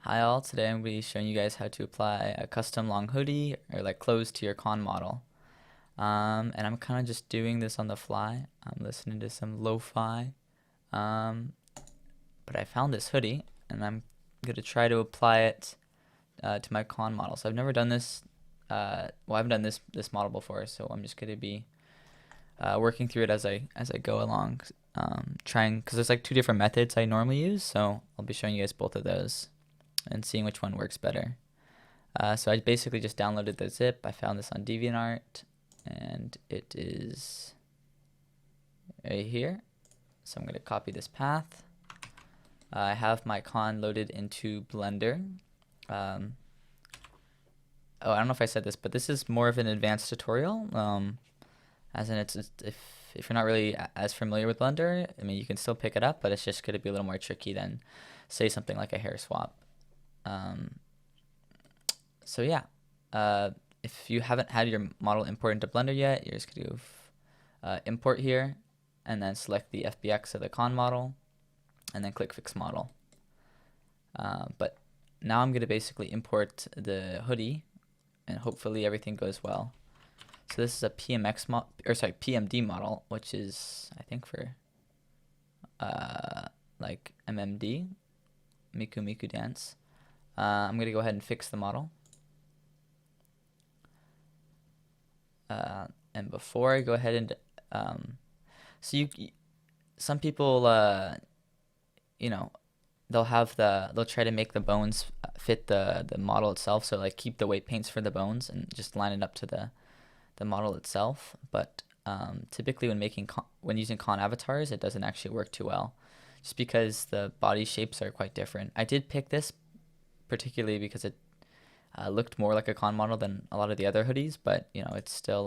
Hi all, today I'm going to be showing you guys how to apply a custom long hoodie or like clothes to your con model. And I'm kind of just doing this on the fly. I'm listening to some lo-fi. Um, but I found this hoodie and I'm going to try to apply it to my con model. So I've never done this, well I haven't done this model before, so I'm just going to be working through it as I go along. Trying, because there's like two different methods I normally use, so I'll be showing you guys both of those and seeing which one works better. So I basically just downloaded the zip. I found this on DeviantArt, and it is right here. So I'm going to copy this path. I have my con loaded into Blender. Oh, I don't know if I said this, but this is more of an advanced tutorial. As in, if you're not really as familiar with Blender, I mean, you can still pick it up, but it's just going to be a little more tricky than, say, something like a hair swap. So yeah, if you haven't had your model import into Blender yet, you're just going to import here, and then select the FBX of the con model, and then click Fix Model. But now I'm going to basically import the hoodie, and hopefully everything goes well. So this is a PMD model, which is I think for like MMD, Miku Miku Dance. I'm going to go ahead and fix the model. And before I go ahead and so some people they'll try to make the bones fit the model itself, so like keep the weight paints for the bones and just line it up to the model itself. But typically when using con avatars, it doesn't actually work too well, just because the body shapes are quite different. I did pick this particularly because it looked more like a con model than a lot of the other hoodies, but you know, it's still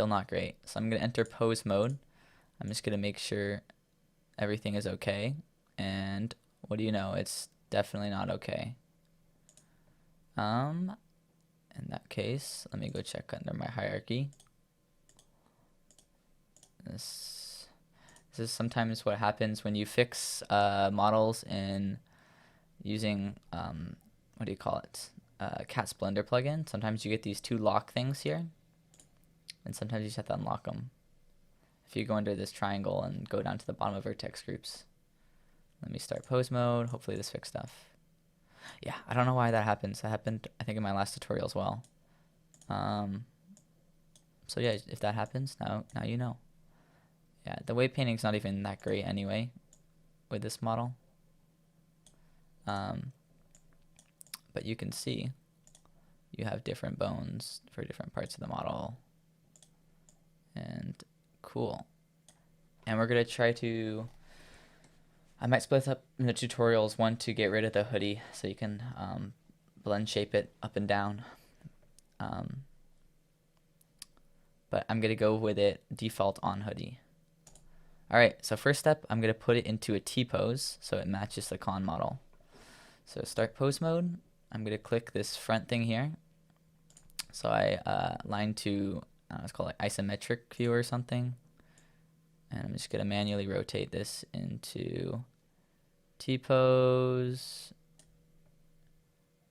not great. So I'm gonna enter pose mode. I'm just gonna make sure everything is okay, and what do you know, it's definitely not okay. In that case, let me go check under my hierarchy. This is sometimes what happens when you fix models in using what do you call it? Cat's Blender plugin. Sometimes you get these two lock things here, and sometimes you just have to unlock them. If you go under this triangle and go down to the bottom of vertex groups. Let me start pose mode. Hopefully this fixed stuff. Yeah, I don't know why that happens. That happened, I think, in my last tutorial as well. So yeah, if that happens, now you know. Yeah, the weight painting's not even that great anyway with this model. But you can see you have different bones for different parts of the model. And cool. And we're going to try to, I might split up in the tutorials, one to get rid of the hoodie so you can blend shape it up and down. But I'm going to go with it default on hoodie. Alright, so first step, I'm going to put it into a T-pose so it matches the con model. So start pose mode. I'm going to click this front thing here. So I line to, it's called like isometric view or something. And I'm just going to manually rotate this into T-pose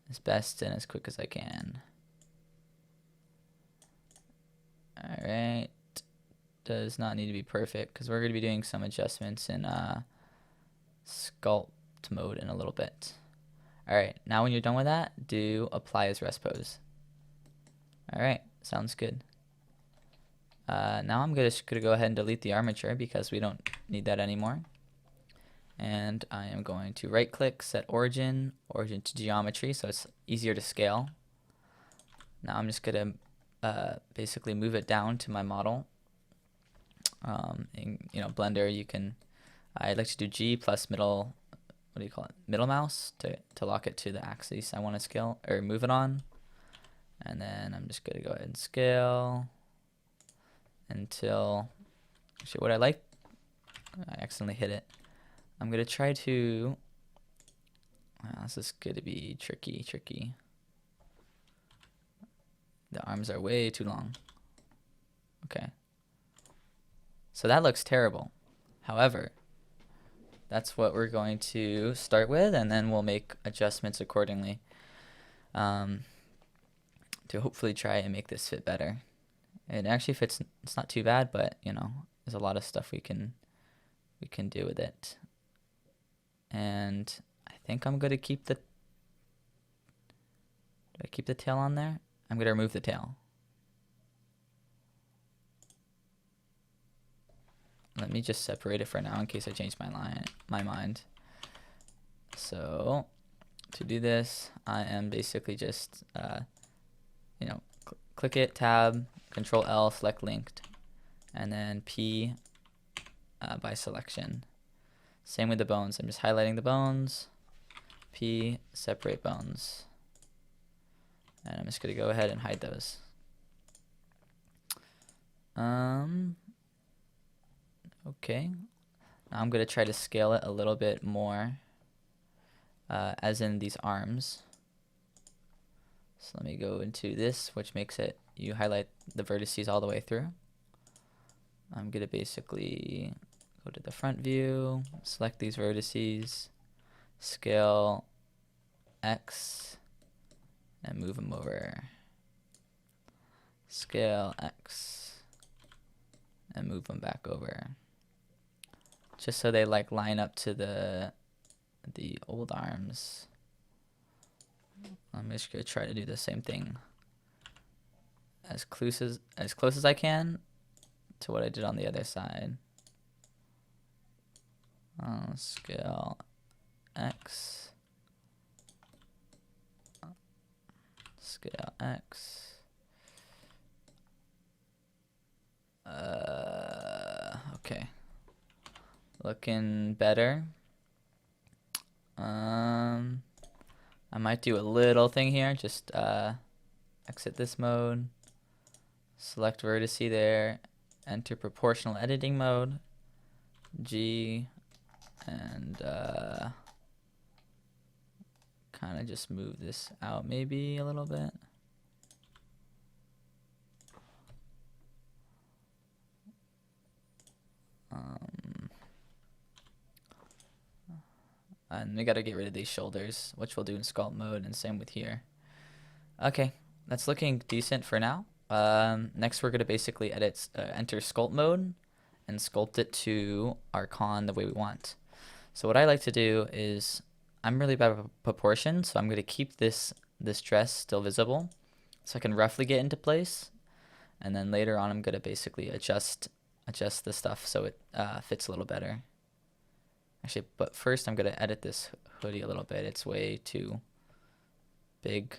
as best and as quick as I can. Alright. Does not need to be perfect because we're going to be doing some adjustments in sculpt mode in a little bit. Alright, now when you're done with that, do apply as rest pose. Alright, sounds good. Now I'm just going to go ahead and delete the armature because we don't need that anymore. And I am going to right click, set origin to geometry, so it's easier to scale. Now I'm just going to basically move it down to my model. In Blender, you can, I'd like to do G plus middle, what do you call it, middle mouse to lock it to the axis I want to scale or move it on. And then I'm just going to go ahead and scale until, actually what I accidentally hit it. I'm going to try to, this is going to be tricky. The arms are way too long. Okay. So that looks terrible. However, that's what we're going to start with, and then we'll make adjustments accordingly to hopefully try and make this fit better. It actually fits. It's not too bad, but you know, there's a lot of stuff we can do with it. And I think I'm gonna keep the. Do I keep the tail on there? I'm gonna remove the tail. Let me just separate it for now in case I change my mind. So to do this, I am basically just you know, click it, tab, Control L, select linked, and then P by selection. Same with the bones. I'm just highlighting the bones. P, separate bones. And I'm just gonna go ahead and hide those. Okay. Now I'm gonna try to scale it a little bit more, as in these arms. So let me go into this, which makes it, you highlight the vertices all the way through. I'm gonna basically go to the front view, select these vertices, scale X, and move them over. Scale X, and move them back over. Just so they like line up to the old arms. I'm just gonna try to do the same thing as close as I can to what I did on the other side. Scale X, scale X. Okay, looking better. I might do a little thing here. Just exit this mode, select vertice there, enter proportional editing mode, G, and kind of just move this out maybe a little bit. And we gotta get rid of these shoulders, which we'll do in sculpt mode, and same with here. Okay, that's looking decent for now. Next we're gonna basically enter sculpt mode and sculpt it to our con the way we want. So what I like to do is, I'm really bad with proportion, so I'm gonna keep this dress still visible so I can roughly get into place, and then later on I'm gonna basically adjust the stuff so it fits a little better. Actually, but first I'm gonna edit this hoodie a little bit. It's way too big.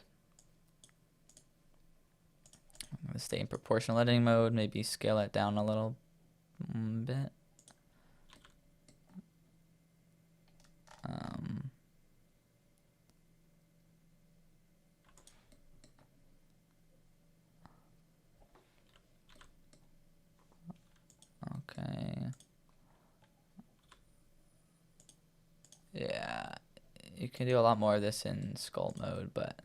I'm gonna stay in proportional editing mode, maybe scale it down a little bit. Okay. Yeah, you can do a lot more of this in sculpt mode, but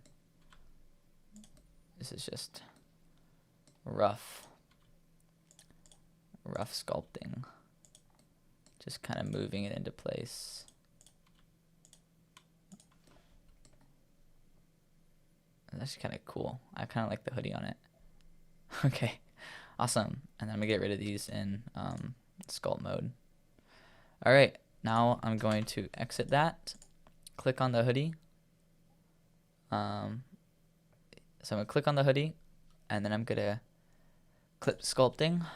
this is just rough sculpting. Just kind of moving it into place. That's kind of cool. I kind of like the hoodie on it. Okay, awesome. And then I'm gonna get rid of these in sculpt mode. All right, now I'm going to exit that. Click on the hoodie. So I'm gonna click on the hoodie, and then I'm gonna clip sculpting.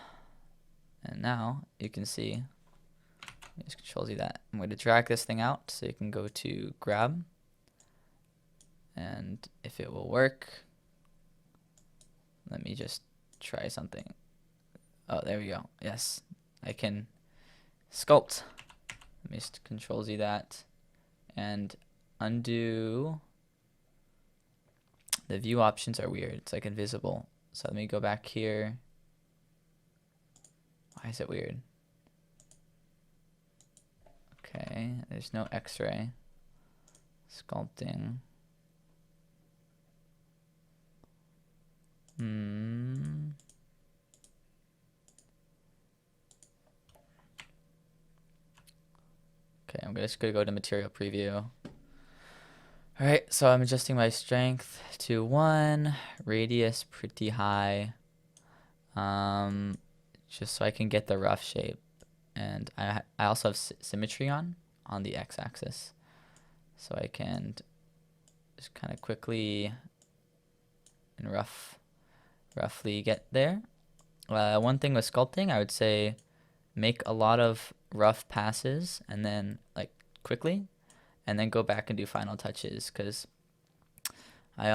And now you can see, it just Control Z that. I'm going to drag this thing out so you can go to grab. And if it will work, let me just try something. Oh, there we go. Yes, I can sculpt. Let me just Control Z that and undo. The view options are weird. It's like invisible. So let me go back here. Why is it weird? Okay, there's no X-ray. Sculpting. Okay, I'm just gonna go to material preview. All right, so I'm adjusting my strength to 1, radius pretty high, just so I can get the rough shape. And I also have symmetry on the x-axis, so I can just kind of quickly and roughly get there. One thing with sculpting, I would say make a lot of rough passes and then like quickly, and then go back and do final touches, because I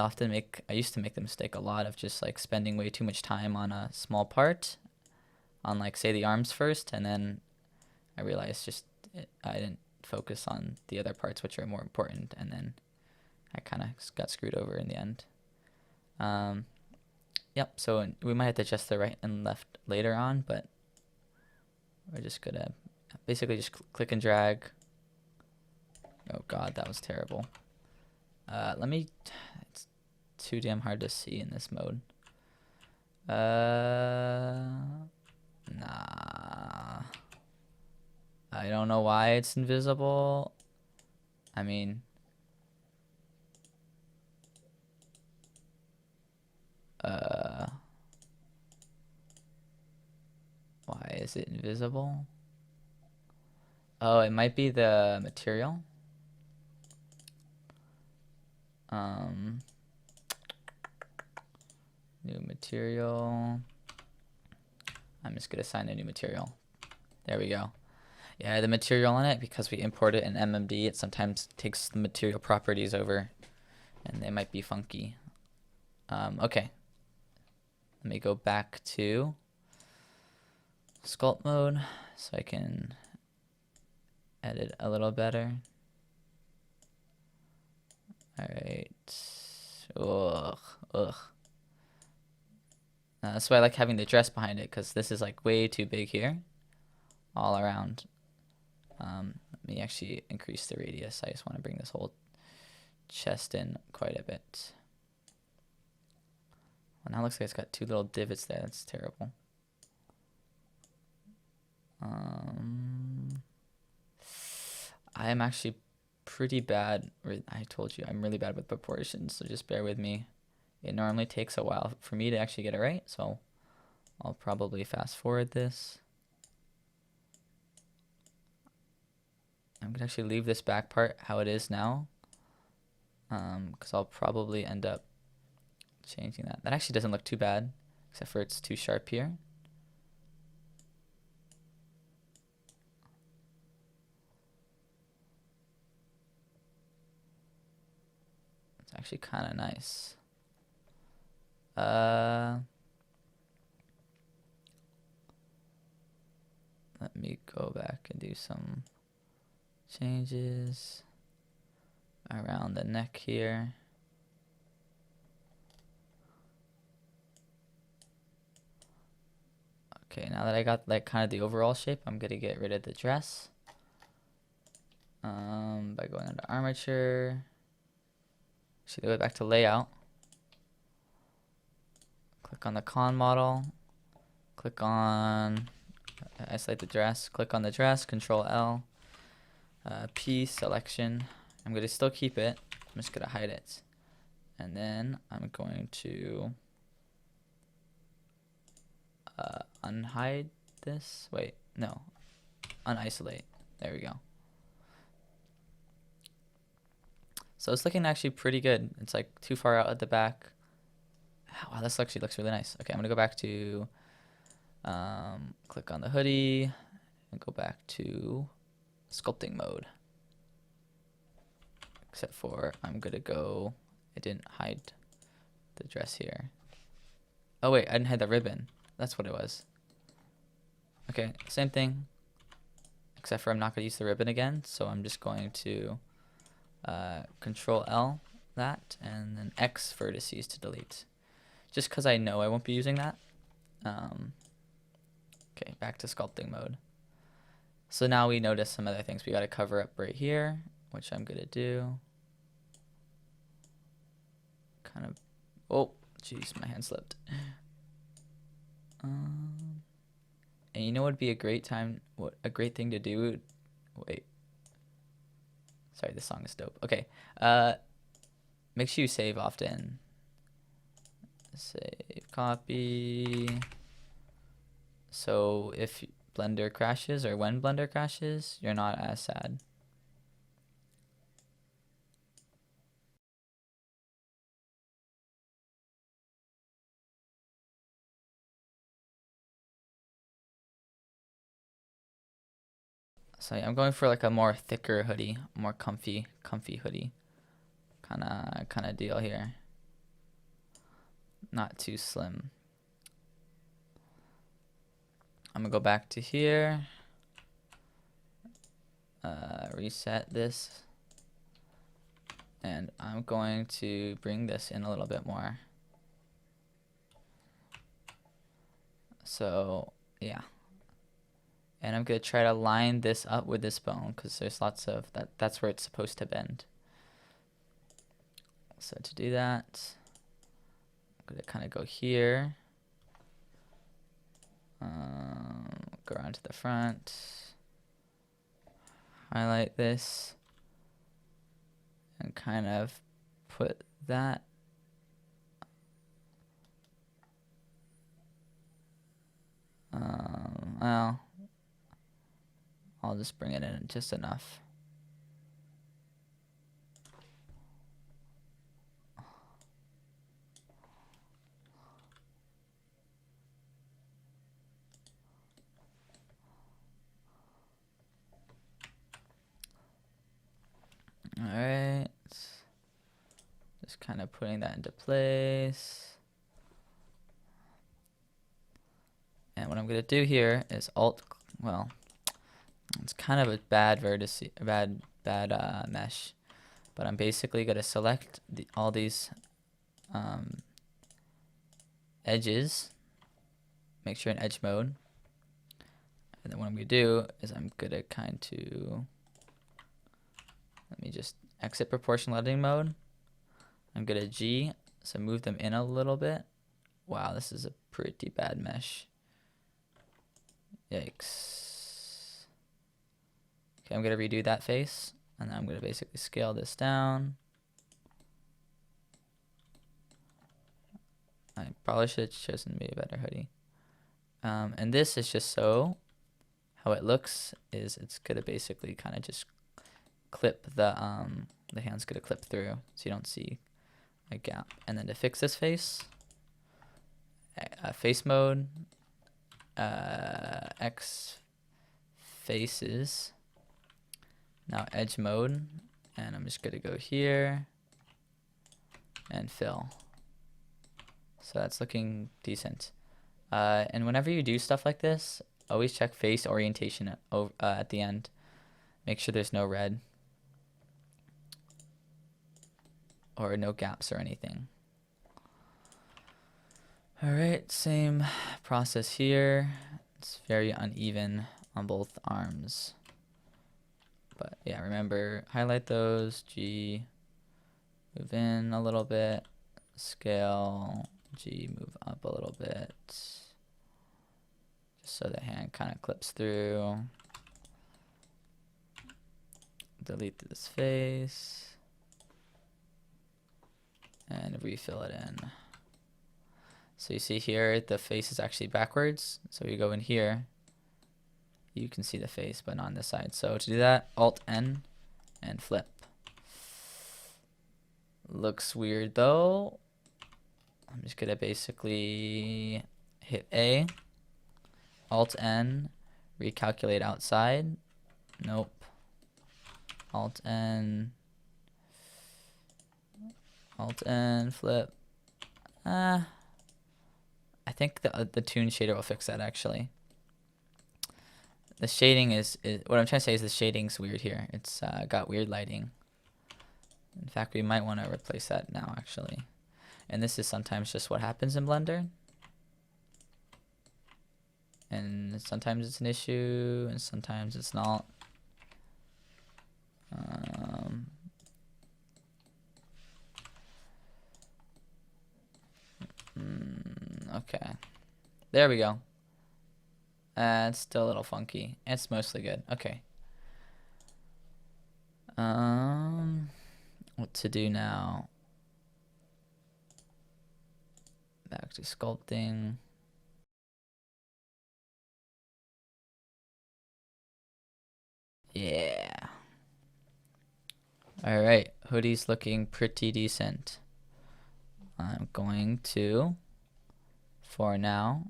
used to make the mistake a lot of just like spending way too much time on a small part, on like say the arms first, and then I realized I didn't focus on the other parts which are more important, and then I kind of got screwed over in the end. Yep, so we might have to adjust the right and left later on, but we're just gonna basically just click and drag. Oh god, that was terrible. It's too damn hard to see in this mode. Nah. I don't know why it's invisible. I mean, why is it invisible? Oh, it might be the material. New material. I'm just gonna assign a new material. There we go. Yeah, the material on it, because we import it in MMD, it sometimes takes the material properties over, and they might be funky. Okay. Let me go back to sculpt mode so I can edit a little better. Alright. Ugh. That's why I like having the dress behind it, because this is like way too big here, all around. Let me actually increase the radius. I just want to bring this whole chest in quite a bit. Well, now it looks like it's got 2 little divots there. That's terrible. I am actually pretty bad. I told you I'm really bad with proportions, so just bear with me. It normally takes a while for me to actually get it right, so I'll probably fast forward this. I'm gonna actually leave this back part how it is now, because I'll probably end up changing that. That actually doesn't look too bad, except for it's too sharp here. It's actually kind of nice. Let me go back and do some changes around the neck here. Okay, now that I got like kind of the overall shape, I'm gonna get rid of the dress by going into Armature. Actually, go back to layout. Click on the con model. Click on isolate the dress. Click on the dress. Control L. P selection. I'm gonna still keep it. I'm just gonna hide it, and then I'm going to unhide this. Wait, no, unisolate. There we go. So it's looking actually pretty good. It's like too far out at the back. Wow, this actually looks really nice. Okay, I'm gonna go back to click on the hoodie and go back to sculpting mode. Except for I'm gonna go, I didn't hide the dress here. Oh wait, I didn't hide the ribbon. That's what it was. Okay, same thing, except for I'm not gonna use the ribbon again, so I'm just going to Control L that, and then X vertices to delete. Just because I know I won't be using that. Okay, back to sculpting mode. So now we notice some other things. We got to cover up right here, which I'm gonna do. Kind of. Oh, jeez, my hand slipped. And you know what would be a great thing to do? Wait. Sorry, this song is dope. Okay. Make sure you save often. Save, copy. So if Blender crashes or when Blender crashes, you're not as sad. So yeah, I'm going for like a more thicker hoodie, more comfy hoodie, kind of deal here. Not too slim. I'm gonna go back to here. Reset this, and I'm going to bring this in a little bit more. So yeah. And I'm going to try to line this up with this bone because there's lots of that's where it's supposed to bend. So to do that, I'm going to kind of go here, go around to the front, highlight this, and kind of put that well, I'll just bring it in just enough. Alright, just kind of putting that into place. And what I'm going to do here is well, it's kind of a bad vertex, bad mesh, but I'm basically going to select all these edges, make sure in edge mode, and then what I'm going to do is I'm going to let me just exit proportional editing mode. I'm going to G, so move them in a little bit. Wow, this is a pretty bad mesh. Yikes. Okay, I'm going to redo that face, and then I'm going to basically scale this down. I probably should have chosen maybe a better hoodie. And this is just so how it looks is it's going to basically kind of just clip the hand's going to clip through so you don't see a gap. And then to fix this face, face mode, X faces, now edge mode, and I'm just going to go here and fill. So that's looking decent. And whenever you do stuff like this, always check face orientation at the end. Make sure there's no red or no gaps or anything. Alright, same process here. It's very uneven on both arms. But yeah, remember, highlight those, G, move in a little bit, scale, G, move up a little bit, just so the hand kind of clips through. Delete this face, and refill it in. So you see here, the face is actually backwards. So you go in here, you can see the face, but not on this side. So to do that, Alt-N and flip. Looks weird though. I'm just gonna basically hit A, Alt-N, recalculate outside. Nope. Alt-N, Alt-N, flip. I think the tune shader will fix that actually. The shading is what I'm trying to say is the shading's weird here. It's got weird lighting. In fact, we might want to replace that now actually. And this is sometimes just what happens in Blender. And sometimes it's an issue, and sometimes it's not. Okay. There we go. It's still a little funky. It's mostly good. Okay. What to do now? Back to sculpting. Yeah. All right, hoodie's looking pretty decent. I'm going to, for now,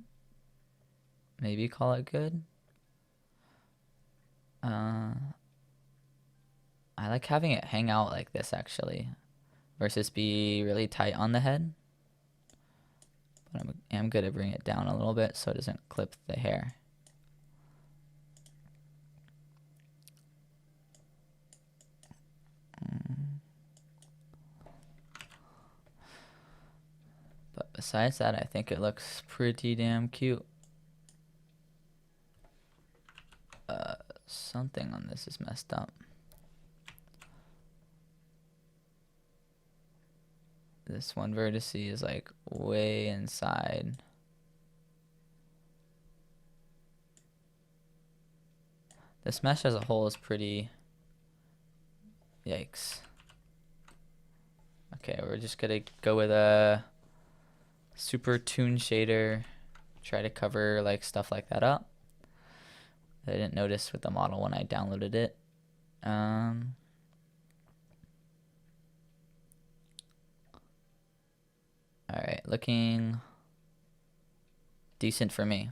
maybe call it good. I like having it hang out like this actually, versus be really tight on the head. But I'm gonna bring it down a little bit so it doesn't clip the hair. But besides that, I think it looks pretty damn cute. Something on this is messed up. This one vertex is like way inside. This mesh as a whole is pretty... Yikes. Okay, we're just gonna go with a super tune shader. Try to cover like stuff like that up. I didn't notice with the model when I downloaded it. Alright, looking decent for me.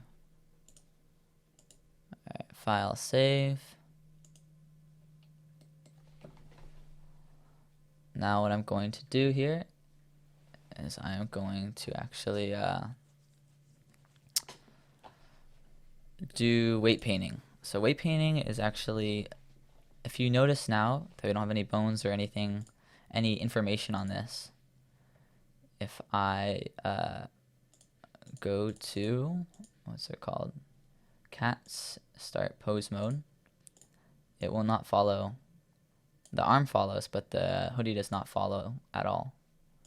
Alright, file save. Now what I'm going to do here is I am going to actually do weight painting. So weight painting is actually, if you notice now that we don't have any bones or anything, any information on this, if I go to, what's it called? Cats, start pose mode, it will not follow. The arm follows, but the hoodie does not follow at all.